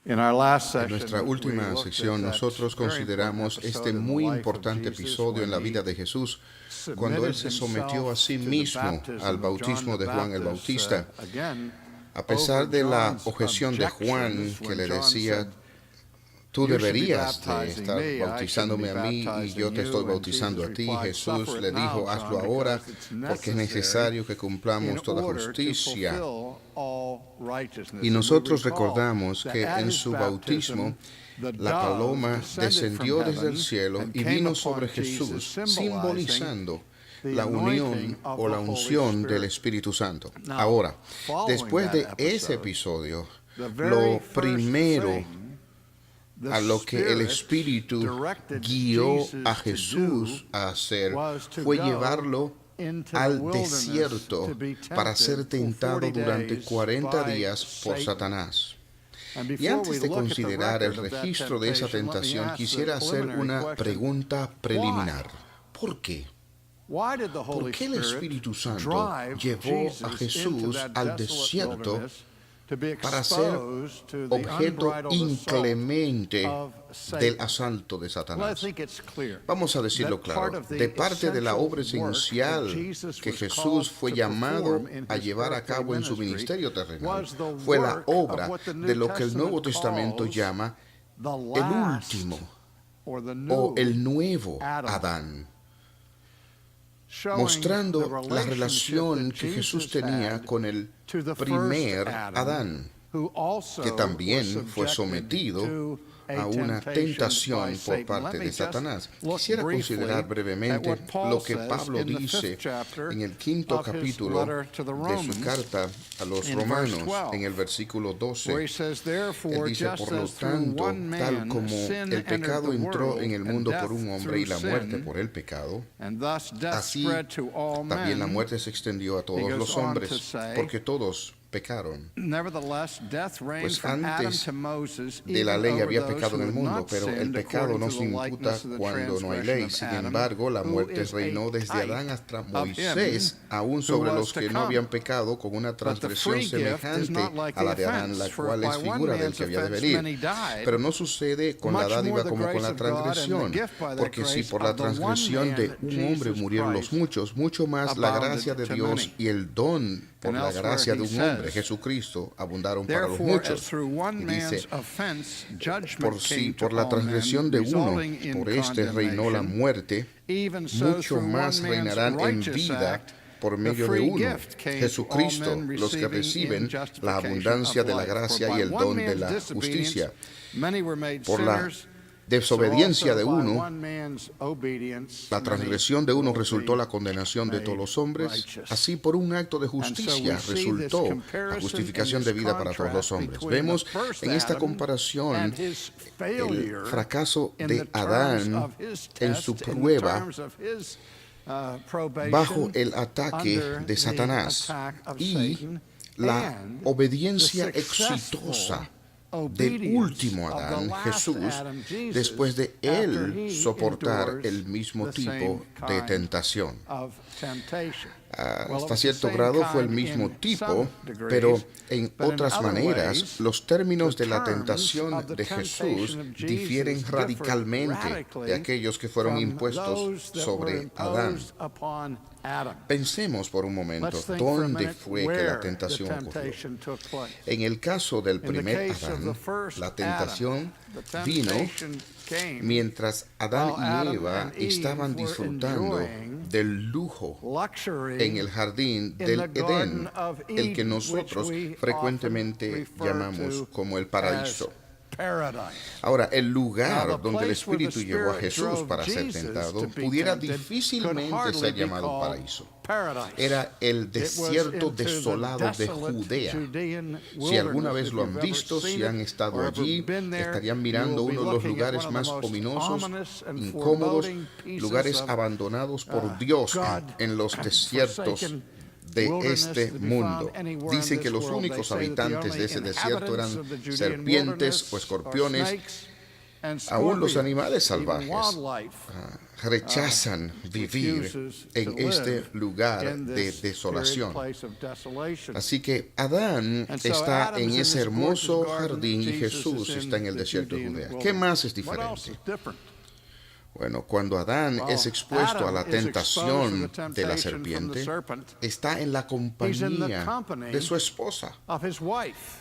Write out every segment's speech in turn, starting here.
En nuestra última sección, nosotros consideramos este muy importante episodio en la vida de Jesús, cuando Él se sometió a sí mismo al bautismo de Juan el Bautista. A pesar de la objeción de Juan, que le decía: tú deberías de estar bautizándome a mí y yo te estoy bautizando a ti, Jesús le dijo: hazlo ahora, porque es necesario que cumplamos toda justicia. Y nosotros recordamos que en su bautismo la paloma descendió desde el cielo y vino sobre Jesús, simbolizando la unión o la unción del Espíritu Santo. Ahora, después de ese episodio, lo primero a lo que el Espíritu guió a Jesús a hacer fue llevarlo al desierto para ser tentado durante 40 días por Satanás. Y antes de considerar el registro de esa tentación, quisiera hacer una pregunta preliminar. ¿Por qué? ¿Por qué el Espíritu Santo llevó a Jesús al desierto para ser objeto inclemente del asalto de Satanás? Vamos a decirlo claro. De parte de la obra esencial que Jesús fue llamado a llevar a cabo en su ministerio terrenal, fue la obra de lo que el Nuevo Testamento llama el último o el nuevo Adán, mostrando la relación que Jesús tenía con el primer Adán, que también fue sometido a una tentación por parte de Satanás. Quisiera considerar brevemente lo que Pablo dice en el 5º capítulo de su carta a los Romanos, en el versículo 12. Él dice: por lo tanto, tal como el pecado entró en el mundo por un hombre y la muerte por el pecado, así también la muerte se extendió a todos los hombres, porque todos pecaron. Pues antes de la ley había pecado en el mundo, pero el pecado no se imputa cuando no hay ley. Sin embargo, la muerte reinó desde Adán hasta Moisés, aún sobre los que no habían pecado, con una transgresión semejante a la de Adán, la cual es figura del que había de venir. Pero no sucede con la dádiva como con la transgresión, porque si por la transgresión de un hombre murieron los muchos, mucho más la gracia de Dios y el don por la gracia de un hombre, Jesucristo, abundaron para los muchos. Y dice: por la transgresión de uno, por este reinó la muerte, mucho más reinarán en vida por medio de uno, Jesucristo, los que reciben la abundancia de la gracia y el don de la justicia. Por la desobediencia de uno, la transgresión de uno, resultó la condenación de todos los hombres. Así, por un acto de justicia resultó la justificación de vida para todos los hombres. Vemos en esta comparación el fracaso de Adán en su prueba bajo el ataque de Satanás y la obediencia exitosa del último Adán, Jesús, después de él soportar el mismo tipo de tentación. Hasta cierto grado fue el mismo tipo, pero en otras maneras los términos de la tentación de Jesús difieren radicalmente de aquellos que fueron impuestos sobre Adán. Pensemos por un momento dónde fue que la tentación ocurrió. En el caso del primer Adán, la tentación vino mientras Adán y Eva estaban disfrutando del lujo en el jardín del Edén, el que nosotros frecuentemente llamamos como el paraíso. Ahora, el lugar donde el Espíritu llevó a Jesús para ser tentado pudiera difícilmente ser llamado paraíso. Era el desierto desolado de Judea. Si alguna vez lo han visto, si han estado allí, estarían mirando uno de los lugares más ominosos, incómodos, lugares abandonados por Dios en los desiertos de este mundo. Dicen que los únicos habitantes de ese desierto eran serpientes o escorpiones Aún los animales salvajes rechazan vivir en este lugar de desolación. Así que Adán está en ese hermoso jardín y Jesús está en el desierto de Judea. ¿Qué más es diferente? Bueno, cuando Adán es expuesto a la tentación de la serpiente, está en la compañía de su esposa,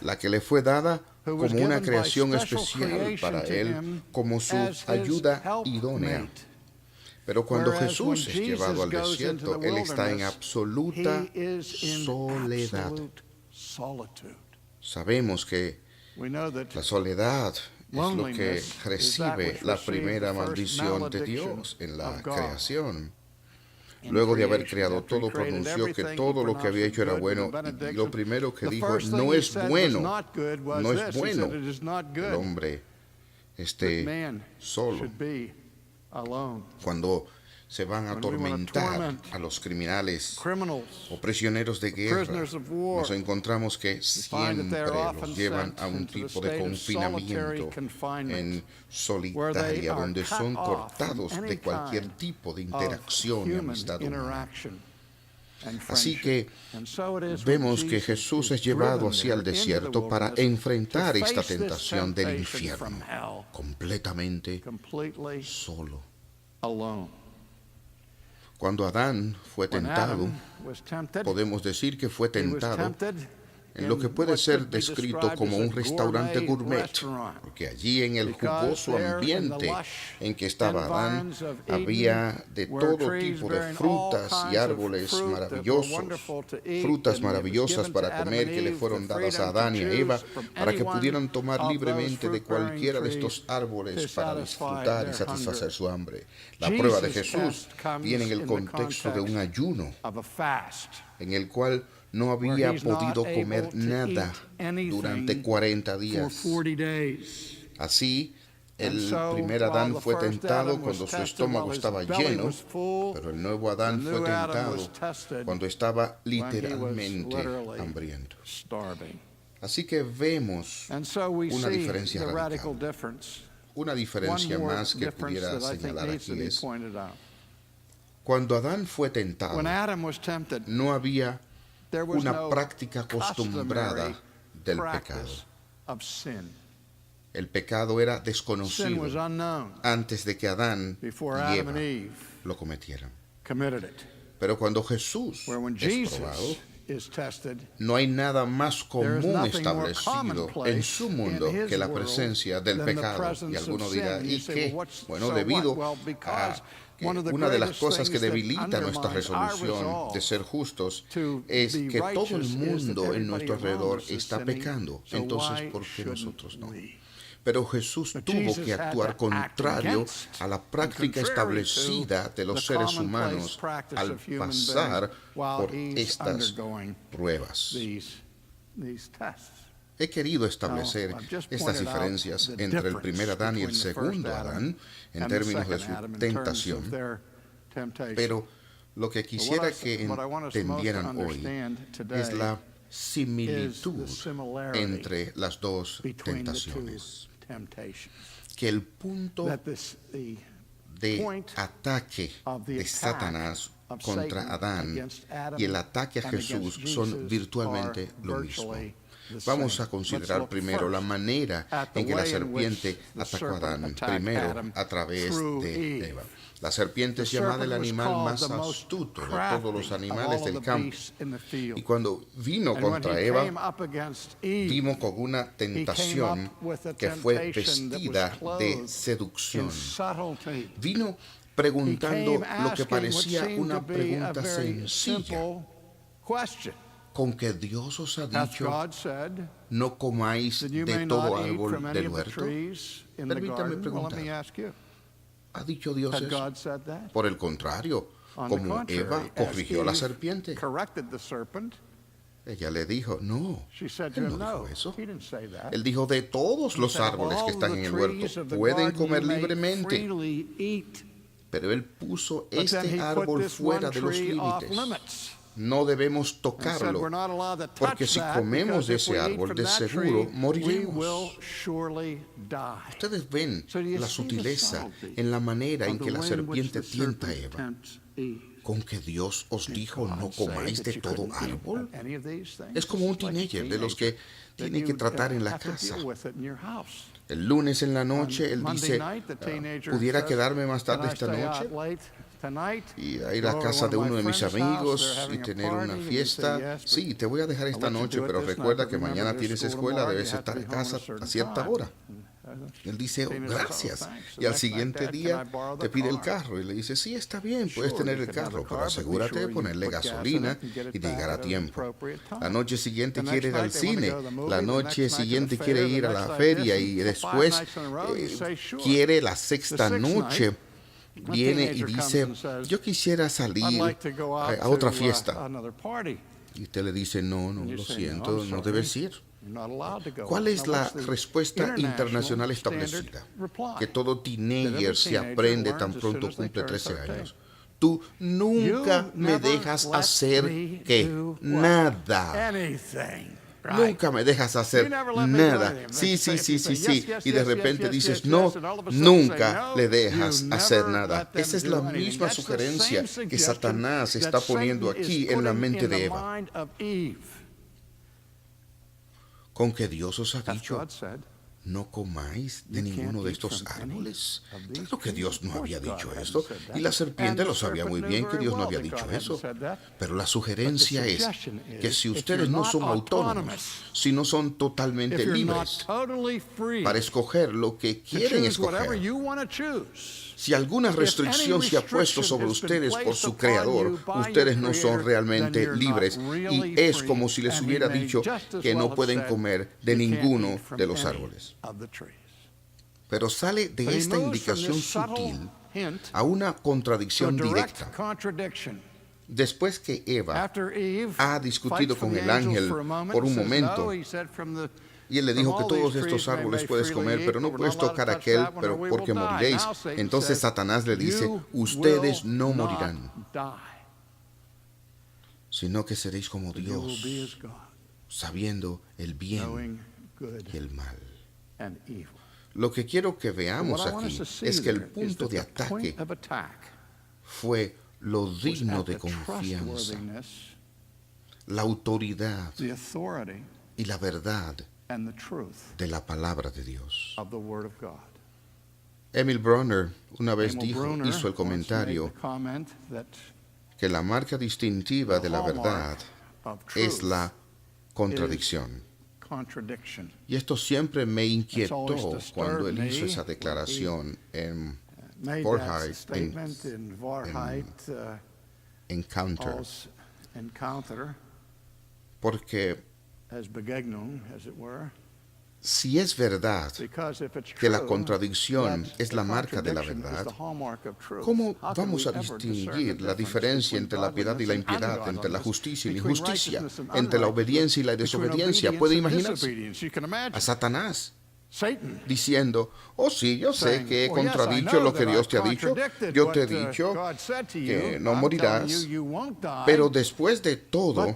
la que le fue dada como una creación especial para él, como su ayuda idónea. Pero cuando Jesús es llevado al desierto, él está en absoluta soledad. Sabemos que la soledad es lo que recibe la primera maldición de Dios en la creación. Luego de haber creado todo, pronunció que todo lo que había hecho era bueno, y lo primero que dijo, no es bueno, no es bueno que el hombre esté solo. Cuando se van a atormentar a los criminales o prisioneros de guerra, nos encontramos que siempre los llevan a un tipo de confinamiento en solitaria, donde son cortados de cualquier tipo de interacción y amistad humana. Así que vemos que Jesús es llevado hacia el desierto para enfrentar esta tentación del infierno, completamente solo. Cuando Adán fue tentado, podemos decir que fue tentado en lo que puede ser descrito como un restaurante gourmet, porque allí en el jugoso ambiente en que estaba Adán había de todo tipo de frutas y árboles maravillosos, frutas maravillosas para comer que le fueron dadas a Adán y a Eva para que pudieran tomar libremente de cualquiera de estos árboles para disfrutar y satisfacer su hambre. La prueba de Jesús viene en el contexto de un ayuno en el cual no había podido comer nada durante 40 días. Así, el primer Adán fue tentado cuando su estómago estaba lleno, pero el nuevo Adán fue tentado cuando estaba literalmente hambriento. Así que vemos una diferencia radical. Una diferencia más que pudiera señalar aquí es, cuando Adán fue tentado, no había una práctica acostumbrada del pecado. El pecado era desconocido antes de que Adán y Eva lo cometieran. Pero cuando Jesús es probado, no hay nada más común establecido en su mundo que la presencia del pecado. Y alguno dirá, ¿y qué? Bueno, debido a una de las cosas que debilita nuestra resolución de ser justos es que todo el mundo en nuestro alrededor está pecando. Entonces, ¿por qué nosotros no? Pero Jesús tuvo que actuar contrario a la práctica establecida de los seres humanos al pasar por estas pruebas. He querido establecer estas diferencias entre el primer Adán y el segundo Adán en términos de su tentación, pero lo que quisiera que entendieran hoy es la similitud entre las dos tentaciones, que el punto de ataque de Satanás contra Adán y el ataque a Jesús son virtualmente lo mismo. Vamos a considerar primero la manera en que la serpiente atacó a Adán, primero a través de Eva. La serpiente es llamada el animal más astuto de todos los animales del campo. Y cuando vino contra Eva, vino con una tentación que fue vestida de seducción. Vino preguntando lo que parecía una pregunta sencilla. Con que Dios os ha dicho, no comáis de todo árbol del huerto. Permítame preguntar, ¿ha dicho Dios eso? Por el contrario, como Eva corrigió a la serpiente, ella le dijo, no, él no dijo eso. Él dijo, de todos los árboles que están en el huerto pueden comer libremente. Pero él puso este árbol fuera de los límites. no debemos tocarlo, porque si comemos de ese árbol, de seguro moriremos. Ustedes ven la sutileza en la manera en que la serpiente tienta a Eva. ¿Con que Dios os dijo no comáis de todo árbol? Es como un teenager de los que tiene que tratar en la casa. El lunes en la noche, él dice, ¿pudiera quedarme más tarde esta noche? Y a ir a casa de uno de mis amigos y tener una fiesta. Sí, te voy a dejar esta noche, pero recuerda que mañana tienes escuela, debes estar en casa a cierta hora. Él dice, oh, gracias. Y al siguiente día te pide el carro y le dice, sí, está bien, puedes tener el carro, pero asegúrate de ponerle gasolina y de llegar a tiempo. La noche siguiente quiere ir al cine, la noche siguiente quiere ir a la feria y después quiere la sexta noche. Viene y dice, yo quisiera salir a otra fiesta. Y usted le dice, no, lo siento, no debes ir. ¿Cuál es la respuesta internacional establecida? Que todo teenager se aprende tan pronto cumple 13 años. Tú nunca me dejas hacer ¿qué? Nada. Nunca me dejas hacer nada. Sí. Y de repente dices, no, nunca le dejas hacer nada. Esa es la misma sugerencia que Satanás está poniendo aquí en la mente de Eva. Con que Dios os ha dicho, no comáis de ninguno de estos árboles. Claro que Dios no había dicho esto, y la serpiente lo sabía muy bien que Dios no había dicho eso. Pero la sugerencia es que si ustedes no son autónomos, si no son totalmente libres para escoger lo que quieren escoger, si alguna restricción se ha puesto sobre ustedes por su creador, ustedes no son realmente libres, y es como si les hubiera dicho que no pueden comer de ninguno de los árboles. Pero sale de esta indicación sutil a una contradicción directa. Después que Eva ha discutido con el ángel por un momento, y él le dijo que todos estos árboles puedes comer, pero no puedes tocar aquel, pero porque moriréis. Entonces Satanás le dice, ustedes no morirán, sino que seréis como Dios, sabiendo el bien y el mal. Lo que quiero que veamos aquí es que el punto de ataque fue lo digno de confianza, la autoridad y la verdad de la palabra de Dios. Emil Brunner una vez hizo el comentario que la marca distintiva de la verdad es la contradicción. Y esto siempre me inquietó cuando él hizo esa declaración en Forsyth, Encounter, porque si es verdad que la contradicción es la marca de la verdad, ¿cómo vamos a distinguir la diferencia entre la piedad y la impiedad, entre la justicia y la injusticia, entre la obediencia y la desobediencia? ¿Puede imaginarse a Satanás diciendo, oh sí, yo sé que he contradicho lo que Dios te ha dicho, yo te he dicho que no morirás, pero después de todo,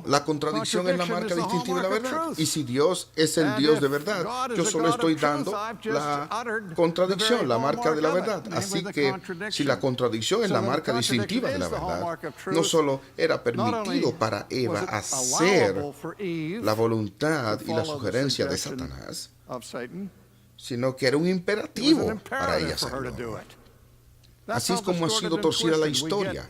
la contradicción es la marca distintiva de la verdad. Y si Dios es el Dios de verdad, yo solo estoy dando la contradicción, la marca de la verdad. Así que si la contradicción es la marca distintiva de la verdad, no solo era permitido para Eva hacer la voluntad y la sugerencia de Satanás, sino que era un imperativo para ella hacerlo. Así es como ha sido torcida la historia.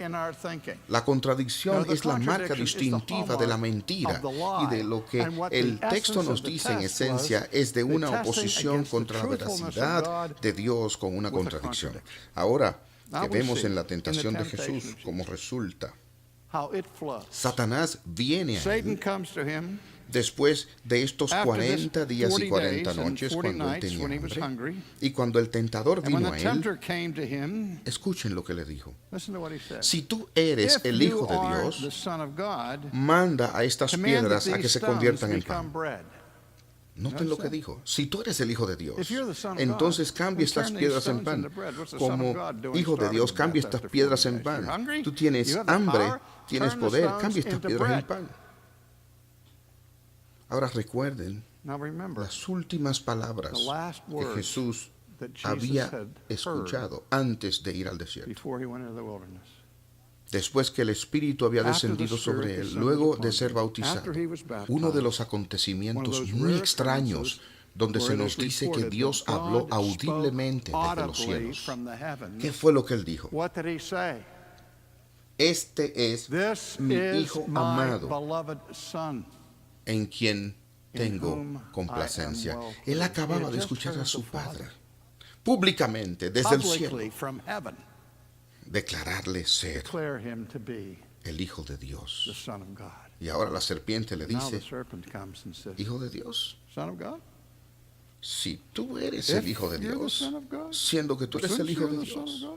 La contradicción es la marca distintiva de la mentira, y de lo que el texto nos dice en esencia es de una oposición contra la veracidad de Dios con una contradicción. Ahora que vemos en la tentación de Jesús cómo resulta. Satanás viene a él después de estos 40 días y 40 noches, cuando él tenía hambre, y cuando el tentador vino a él, escuchen lo que le dijo. Si tú eres el Hijo de Dios, manda a estas piedras a que se conviertan en pan. Noten lo que dijo. Si tú eres el Hijo de Dios, entonces cambia estas piedras en pan. Como Hijo de Dios, cambia estas piedras en pan. Tú tienes hambre, tienes poder, cambia estas piedras en pan. Ahora recuerden las últimas palabras que Jesús había escuchado antes de ir al desierto. Después que el Espíritu había descendido sobre él, luego de ser bautizado, uno de los acontecimientos muy extraños donde se nos dice que Dios habló audiblemente desde los cielos. ¿Qué fue lo que él dijo? Este es mi Hijo amado, en quien tengo complacencia. Él acababa de escuchar a su Padre públicamente desde el cielo declararle ser el Hijo de Dios. Y ahora la serpiente le dice, ¿Hijo de Dios? Si tú eres el Hijo de Dios, siendo que tú eres el Hijo de Dios,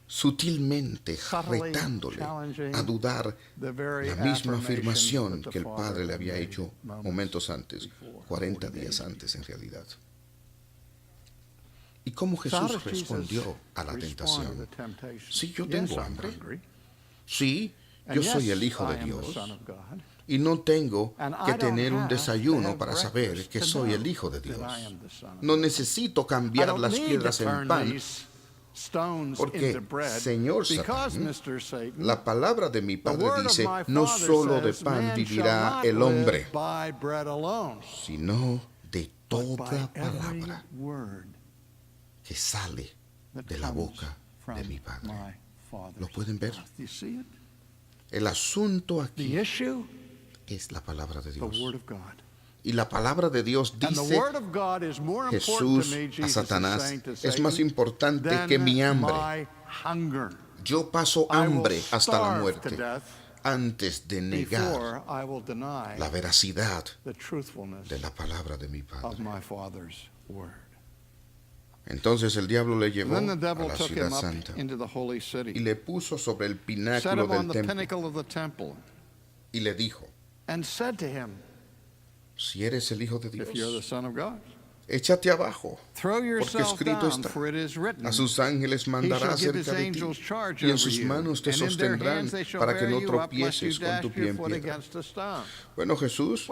sutilmente retándole a dudar la misma afirmación que el Padre le había hecho momentos antes, 40 días antes en realidad. ¿Y cómo Jesús respondió a la tentación? Sí, yo tengo hambre. Sí, yo soy el Hijo de Dios. Y no tengo que tener un desayuno para saber que soy el Hijo de Dios. No necesito cambiar las piedras en pan, porque, Señor Satán, la palabra de mi Padre dice, no solo de pan vivirá el hombre, sino de toda palabra que sale de la boca de mi Padre. ¿Lo pueden ver? El asunto aquí es la palabra de Dios. Y la palabra de Dios dice, Jesús a Satanás, es más importante que mi hambre. Yo paso hambre hasta la muerte antes de negar la veracidad de la palabra de mi Padre. Entonces el diablo le llevó a la ciudad santa y le puso sobre el pináculo del templo y le dijo, si eres el Hijo de Dios, échate abajo, porque escrito está, a sus ángeles mandará acerca de ti, y en sus manos te sostendrán para que no tropieces con tu pie en piedra. Bueno, Jesús,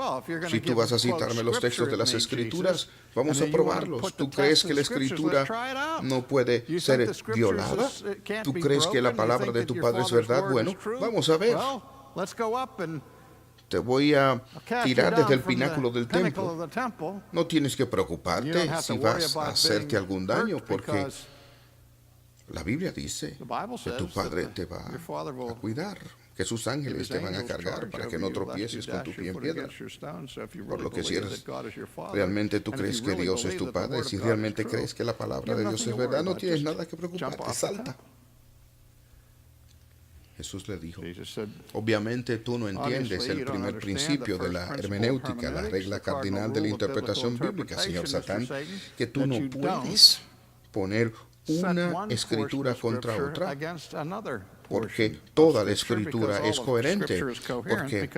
si tú vas a citarme los textos de las Escrituras, vamos a probarlos. ¿Tú crees que la Escritura no puede ser violada? ¿Tú crees que la palabra de tu Padre es verdad? Bueno, vamos a ver. Te voy a tirar desde el pináculo del templo. No tienes que preocuparte si vas a hacerte algún daño, porque la Biblia dice que tu Padre te va a cuidar, que sus ángeles te van a cargar para que no tropieces con tu pie en piedra. Por lo que si realmente tú crees que Dios es tu Padre, si realmente crees que la palabra de Dios es verdad, no tienes nada que preocuparte, salta. Jesús le dijo, obviamente tú no entiendes el primer principio de la hermenéutica, la regla cardinal de la interpretación bíblica, señor Satán, que tú no puedes poner una escritura contra otra, porque toda la escritura es coherente, porque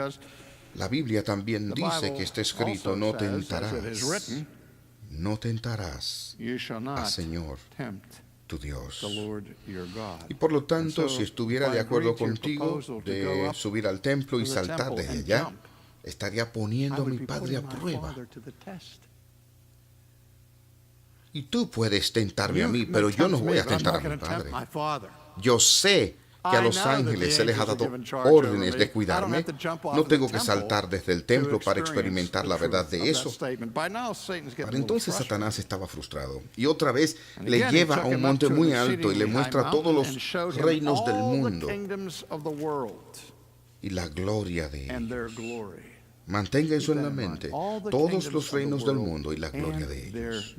la Biblia también dice que está escrito, no tentarás al Señor tu Dios. Y por lo tanto, si estuviera de acuerdo contigo de subir al templo y saltar desde allá, estaría poniendo a mi Padre a prueba. Y tú puedes tentarme a mí, pero yo no voy a tentar a mi Padre. Yo sé que a los ángeles se les ha dado órdenes de cuidarme. No tengo que saltar desde el templo para experimentar la verdad de eso. Para entonces Satanás estaba frustrado. Y otra vez le lleva a un monte muy alto y le muestra todos los reinos del mundo y la gloria de ellos. Mantenga eso en la mente. Todos los reinos del mundo y la gloria de ellos.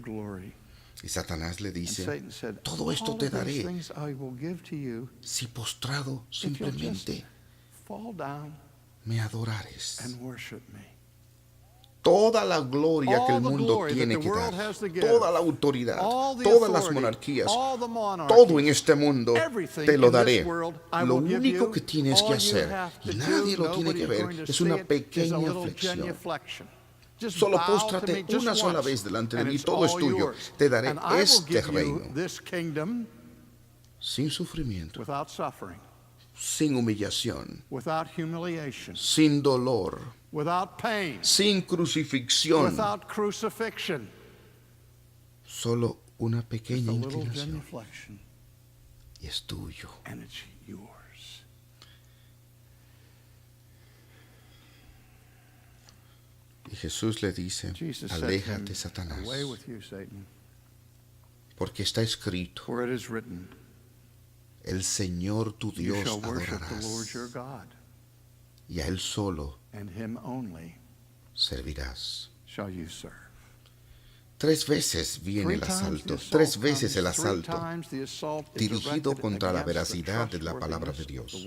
Y Satanás le dice, todo esto te daré si postrado simplemente me adorares. Toda la gloria que el mundo tiene que dar, toda la autoridad, todas las monarquías, todo en este mundo te lo daré. Lo único que tienes que hacer, y nadie lo tiene que ver, es una pequeña flexión. Solo póstrate una sola vez delante de mí, todo es tuyo. Te daré este reino sin sufrimiento, sin humillación, without humiliation, sin dolor, without pain, sin crucifixión, without crucifixion. solo una Just a pequeña little inclinación genuflection, y es tuyo. and it's yours. Y Jesús le dice, Jesus said to him, aléjate, Satanás, away with you, Satan, porque está escrito, for it is written, el Señor tu you Dios shall worship the Lord adorarás, your God, y a Él solo and him only servirás. shall you serve. 3 veces viene el asalto, 3 veces el asalto, dirigido contra la veracidad de la palabra de Dios.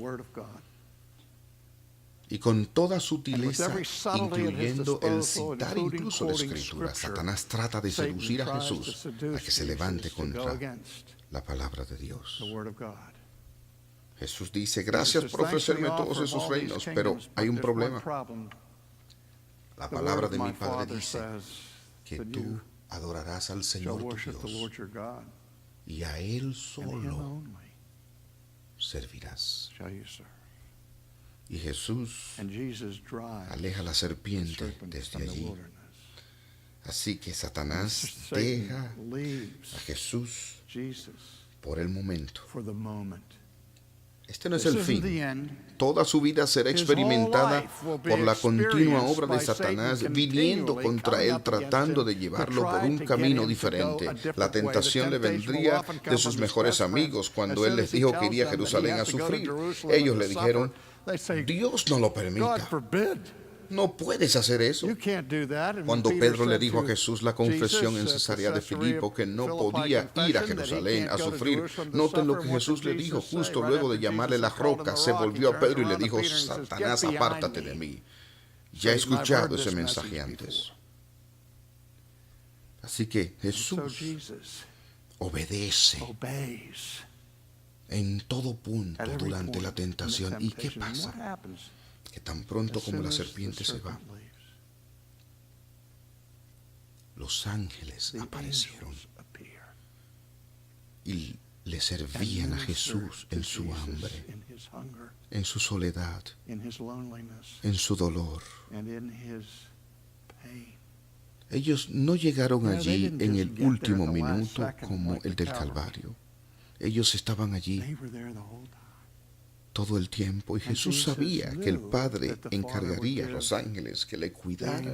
Y con toda sutileza, incluyendo el citar incluso la Escritura, Satanás trata de seducir a Jesús a que se levante contra la palabra de Dios. Jesús dice, gracias por ofrecerme todos esos reinos, pero hay un problema. La palabra de mi Padre dice que tú adorarás al Señor tu Dios y a Él solo servirás. Y Jesús aleja la serpiente desde allí. Así que Satanás deja a Jesús por el momento. Este no es el fin. Toda su vida será experimentada por la continua obra de Satanás, viniendo contra él, tratando de llevarlo por un camino diferente. La tentación le vendría de sus mejores amigos cuando él les dijo que iría a Jerusalén a sufrir. Ellos le dijeron, Dios no lo permita. No puedes hacer eso. Cuando Pedro le dijo a Jesús la confesión en Cesarea de Filipo que no podía ir a Jerusalén a sufrir, noten lo que Jesús le dijo justo luego de llamarle la roca. Se volvió a Pedro y le dijo, Satanás, apártate de mí. Ya he escuchado ese mensaje antes. Así que Jesús obedece en todo punto durante la tentación. ¿Y qué pasa? Que tan pronto como la serpiente se va, los ángeles aparecieron y le servían a Jesús en su hambre, en su soledad, en su dolor. Ellos no llegaron allí en el último minuto como el del Calvario. Ellos estaban allí todo el tiempo, y Jesús sabía que el Padre encargaría a los ángeles que le cuidaran.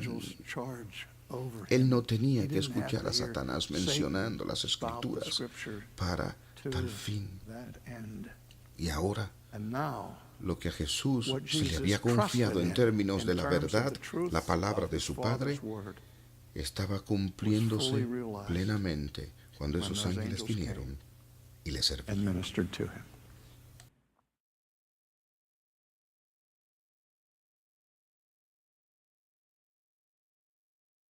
Él no tenía que escuchar a Satanás mencionando las Escrituras para tal fin. Y ahora, lo que a Jesús se le había confiado en términos de la verdad, la palabra de su Padre, estaba cumpliéndose plenamente cuando esos ángeles vinieron y le servían.